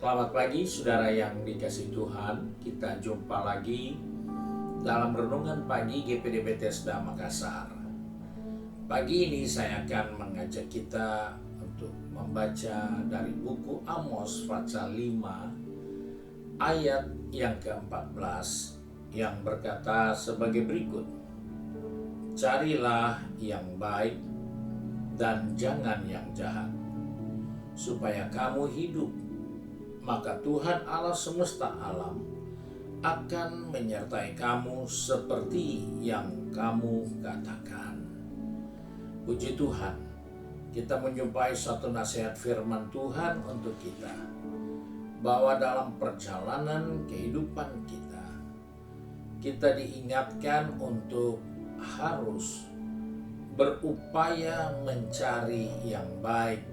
Selamat pagi saudara yang dikasihi Tuhan. Kita jumpa lagi dalam renungan pagi GPD Bethesda Makassar. Pagi ini saya akan mengajak kita untuk membaca dari buku Amos pasal 5 ayat yang ke-14 yang berkata sebagai berikut. Carilah yang baik dan jangan yang jahat, supaya kamu hidup. Maka Tuhan Allah semesta alam akan menyertai kamu seperti yang kamu katakan. Puji Tuhan, kita menjumpai satu nasihat firman Tuhan untuk kita, bahwa dalam perjalanan kehidupan kita diingatkan untuk harus berupaya mencari yang baik,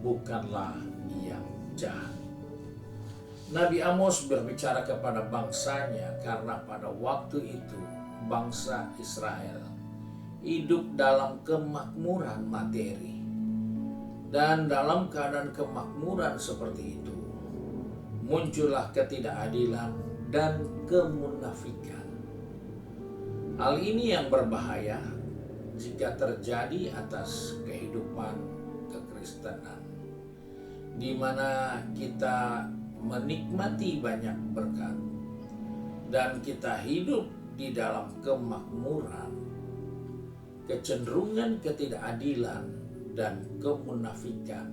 bukanlah yang jahat. Nabi Amos berbicara kepada bangsanya karena pada waktu itu bangsa Israel hidup dalam kemakmuran materi. Dan dalam keadaan kemakmuran seperti itu, muncullah ketidakadilan dan kemunafikan. Hal ini yang berbahaya jika terjadi atas kehidupan kekristenan, di mana kita menikmati banyak berkat dan kita hidup di dalam kemakmuran. Kecenderungan ketidakadilan dan kemunafikan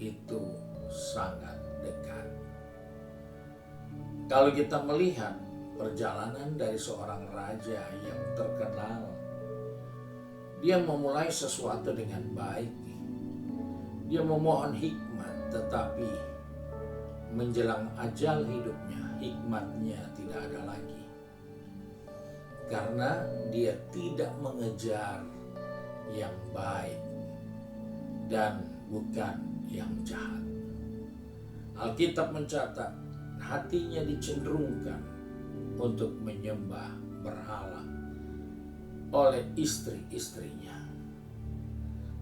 itu sangat dekat. Kalau kita melihat perjalanan dari seorang raja yang terkenal, dia memulai sesuatu dengan baik, dia memohon hikmat, tetapi menjelang ajal hidupnya, hikmatnya tidak ada lagi. Karena dia tidak mengejar yang baik dan bukan yang jahat. Alkitab mencatat, hatinya dicenderungkan untuk menyembah berhala oleh istri-istrinya.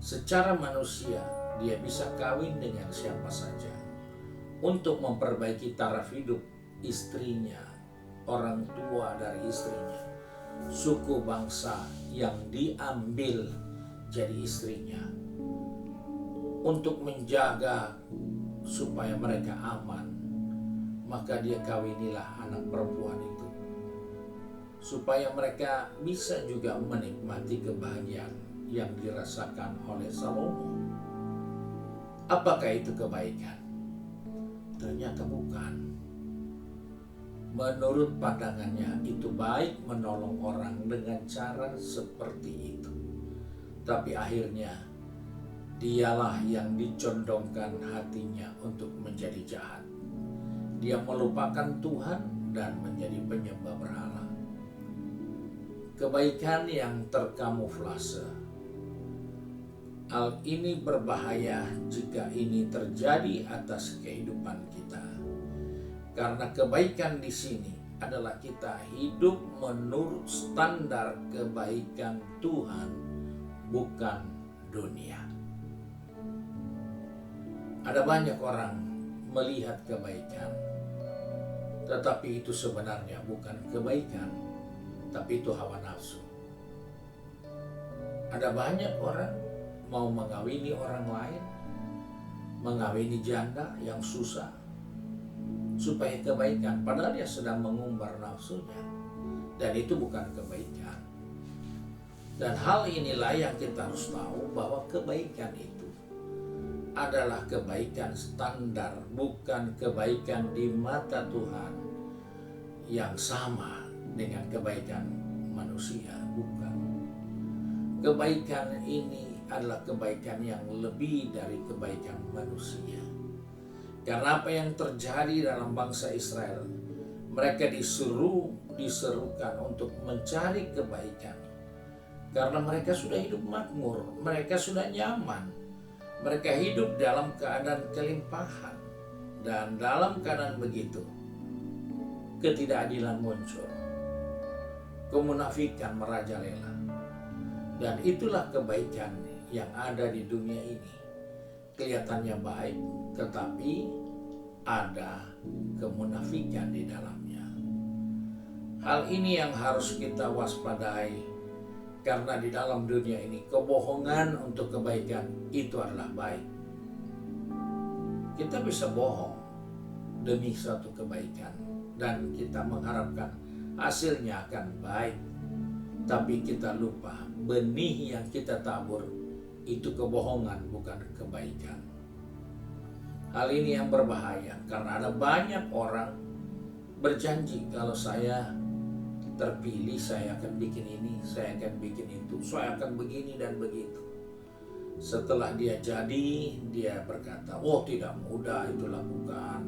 Secara manusia, dia bisa kawin dengan siapa saja untuk memperbaiki taraf hidup istrinya, orang tua dari istrinya, suku bangsa yang diambil jadi istrinya, untuk menjaga supaya mereka aman. Maka dia kawinilah anak perempuan itu, supaya mereka bisa juga menikmati kebahagiaan yang dirasakan oleh Salomo. Apakah itu kebaikan? Ternyata bukan. Menurut pandangannya itu baik menolong orang dengan cara seperti itu. Tapi akhirnya dialah yang dicondongkan hatinya untuk menjadi jahat. Dia melupakan Tuhan dan menjadi penyembah berhala. Kebaikan yang terkamuflase. Hal ini berbahaya jika ini terjadi atas kehidupan kita. Karena kebaikan di sini adalah kita hidup menurut standar kebaikan Tuhan, bukan dunia. Ada banyak orang melihat kebaikan, tetapi itu sebenarnya bukan kebaikan, tapi itu hawa nafsu. Ada banyak orang mau mengawini orang lain, mengawini janda yang susah, supaya kebaikan, padahal dia sedang mengumbar nafsunya, dan itu bukan kebaikan. Dan hal inilah yang kita harus tahu, bahwa kebaikan itu adalah kebaikan standar, bukan kebaikan di mata Tuhan yang sama dengan kebaikan manusia, bukan. Kebaikan ini adalah kebaikan yang lebih dari kebaikan manusia. Karena apa yang terjadi dalam bangsa Israel, mereka diserukan untuk mencari kebaikan. Karena mereka sudah hidup makmur, mereka sudah nyaman, mereka hidup dalam keadaan kelimpahan. Dan dalam keadaan begitu, ketidakadilan muncul, kemunafikan merajalela. Dan itulah kebaikan yang ada di dunia ini. Kelihatannya baik, tetapi ada kemunafikan di dalamnya. Hal ini yang harus kita waspadai, karena di dalam dunia ini kebohongan untuk kebaikan itu adalah baik. Kita bisa bohong demi suatu kebaikan dan kita mengharapkan hasilnya akan baik, tapi kita lupa benih yang kita tabur itu kebohongan, bukan kebaikan. Hal ini yang berbahaya, karena ada banyak orang berjanji, kalau saya terpilih saya akan bikin ini, saya akan bikin itu, saya akan begini dan begitu. Setelah dia jadi, dia berkata, oh tidak mudah itu lakukan,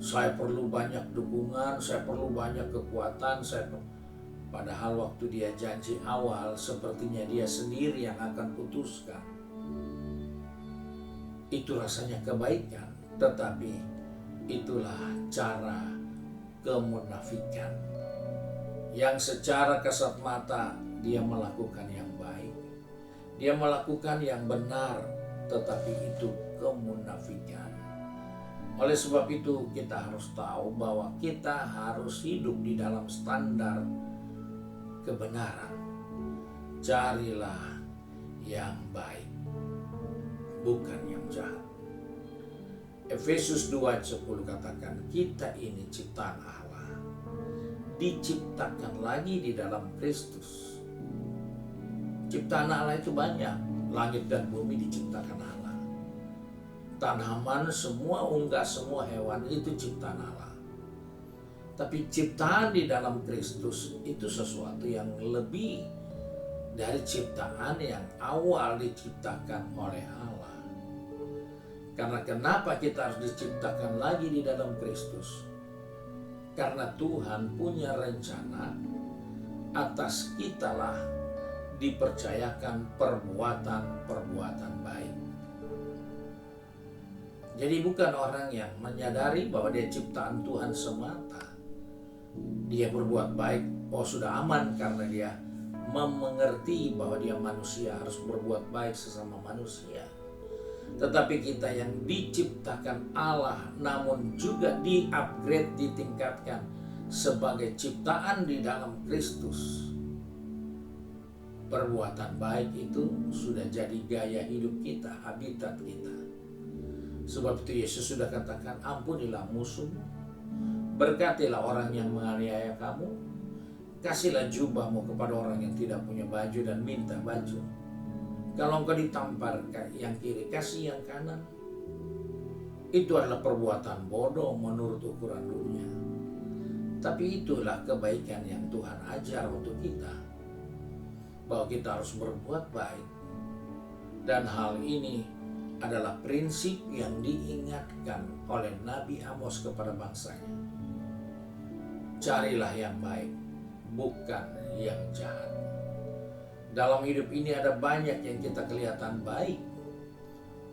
saya perlu banyak dukungan, saya perlu banyak kekuatan, padahal waktu dia janji awal, sepertinya dia sendiri yang akan putuskan. Itu rasanya kebaikan, tetapi itulah cara kemunafikan, yang secara kasat mata dia melakukan yang baik, dia melakukan yang benar, tetapi itu kemunafikan. Oleh sebab itu kita harus tahu bahwa kita harus hidup di dalam standar kebenaran. Carilah yang baik, bukan yang jahat. Efesus 2:10 katakan, kita ini ciptaan Allah, diciptakan lagi di dalam Kristus. Ciptaan Allah itu banyak. Langit dan bumi diciptakan Allah. Tanaman, semua unggas, semua hewan itu ciptaan Allah. Tapi ciptaan di dalam Kristus itu sesuatu yang lebih dari ciptaan yang awal diciptakan oleh Allah. Karena kenapa kita harus diciptakan lagi di dalam Kristus? Karena Tuhan punya rencana atas kitalah dipercayakan perbuatan-perbuatan baik. Jadi bukan orang yang menyadari bahwa dia ciptaan Tuhan semata, dia berbuat baik, oh sudah aman karena dia mengerti bahwa dia manusia harus berbuat baik sesama manusia. Tetapi kita yang diciptakan Allah namun juga di-upgrade, ditingkatkan sebagai ciptaan di dalam Kristus, perbuatan baik itu sudah jadi gaya hidup kita, habitat kita. Sebab itu Yesus sudah katakan, ampunilah musuhmu, berkatilah orang yang menganiaya kamu, kasihlah jubahmu kepada orang yang tidak punya baju dan minta baju. Kalau engkau ditampar yang kiri, kasih yang kanan. Itu adalah perbuatan bodoh menurut ukuran dunia. Tapi itulah kebaikan yang Tuhan ajar untuk kita, bahwa kita harus berbuat baik. Dan hal ini adalah prinsip yang diingatkan oleh Nabi Amos kepada bangsanya. Carilah yang baik, bukan yang jahat. Dalam hidup ini ada banyak yang kita kelihatan baik,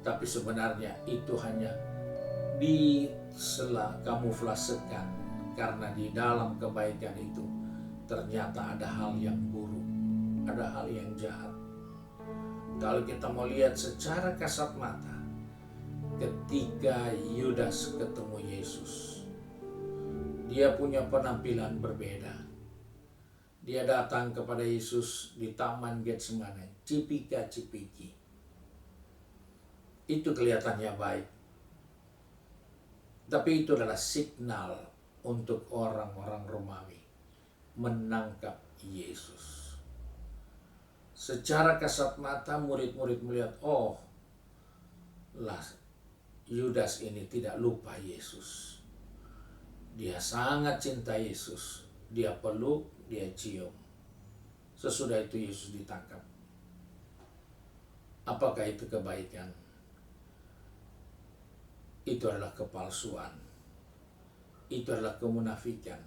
tapi sebenarnya itu hanya kamuflasekan, karena di dalam kebaikan itu ternyata ada hal yang buruk, ada hal yang jahat. Kalau kita mau lihat secara kasat mata, ketika Yudas ketemu Yesus, dia punya penampilan berbeda. Dia datang kepada Yesus di Taman Getsemane, cipika-cipiki. Itu kelihatannya baik. Tapi itu adalah signal untuk orang-orang Romawi menangkap Yesus. Secara kasat mata murid-murid melihat, oh lah Yudas ini tidak lupa Yesus. Dia sangat cinta Yesus. Dia peluk, dia cium. Sesudah itu Yesus ditangkap. Apakah itu kebaikan? Itu adalah kepalsuan. Itu adalah kemunafikan.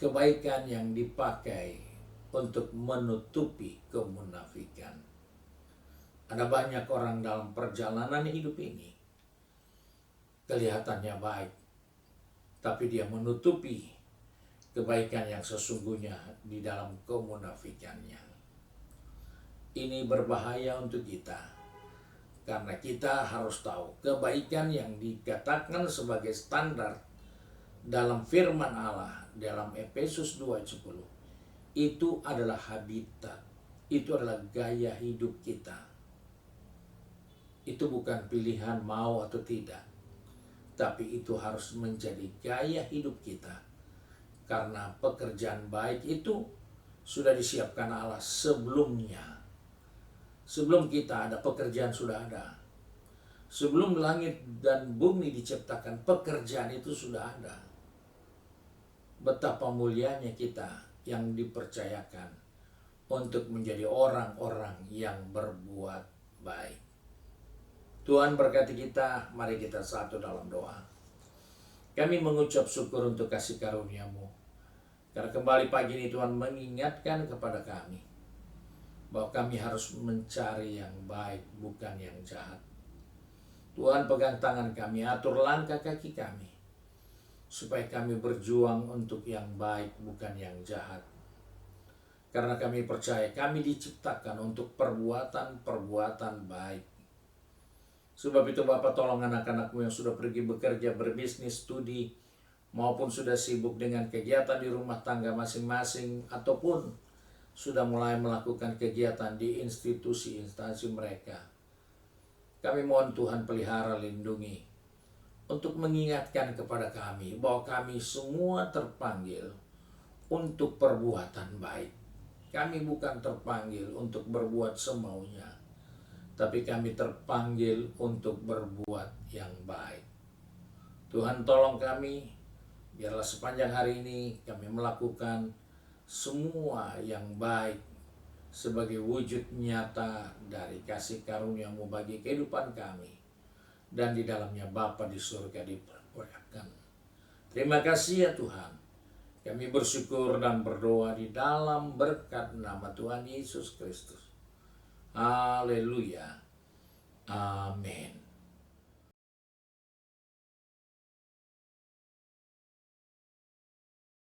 Kebaikan yang dipakai untuk menutupi kemunafikan. Ada banyak orang dalam perjalanan hidup ini, kelihatannya baik, tapi dia menutupi kebaikan yang sesungguhnya di dalam kemunafikannya. Ini berbahaya untuk kita, Karena kita harus tahu kebaikan yang dikatakan sebagai standar dalam firman Allah dalam Efesus 2:10 itu adalah habitat, itu adalah gaya hidup kita. Itu bukan pilihan mau atau tidak, tapi itu harus menjadi gaya hidup kita. Karena pekerjaan baik itu sudah disiapkan Allah sebelumnya. Sebelum kita ada, pekerjaan sudah ada. Sebelum langit dan bumi diciptakan, pekerjaan itu sudah ada. Betapa mulianya kita yang dipercayakan untuk menjadi orang-orang yang berbuat baik. Tuhan berkati kita, mari kita satu dalam doa. Kami mengucap syukur untuk kasih karunia-Mu. Karena kembali pagi ini Tuhan mengingatkan kepada kami bahwa kami harus mencari yang baik, bukan yang jahat. Tuhan pegang tangan kami, atur langkah kaki kami, supaya kami berjuang untuk yang baik, bukan yang jahat. Karena kami percaya kami diciptakan untuk perbuatan-perbuatan baik. Sebab itu Bapa, tolong anak-anak-Mu yang sudah pergi bekerja, berbisnis, studi, maupun sudah sibuk dengan kegiatan di rumah tangga masing-masing, ataupun sudah mulai melakukan kegiatan di institusi-instansi mereka. Kami mohon Tuhan pelihara, lindungi, untuk mengingatkan kepada kami bahwa kami semua terpanggil untuk perbuatan baik. Kami bukan terpanggil untuk berbuat semaunya, tapi kami terpanggil untuk berbuat yang baik. Tuhan tolong kami, biarlah sepanjang hari ini kami melakukan semua yang baik sebagai wujud nyata dari kasih karunia-Mu bagi kehidupan kami. Dan di dalamnya Bapa di surga dipermuliakan. Terima kasih ya Tuhan. Kami bersyukur dan berdoa di dalam berkat nama Tuhan Yesus Kristus. Haleluya. Amin.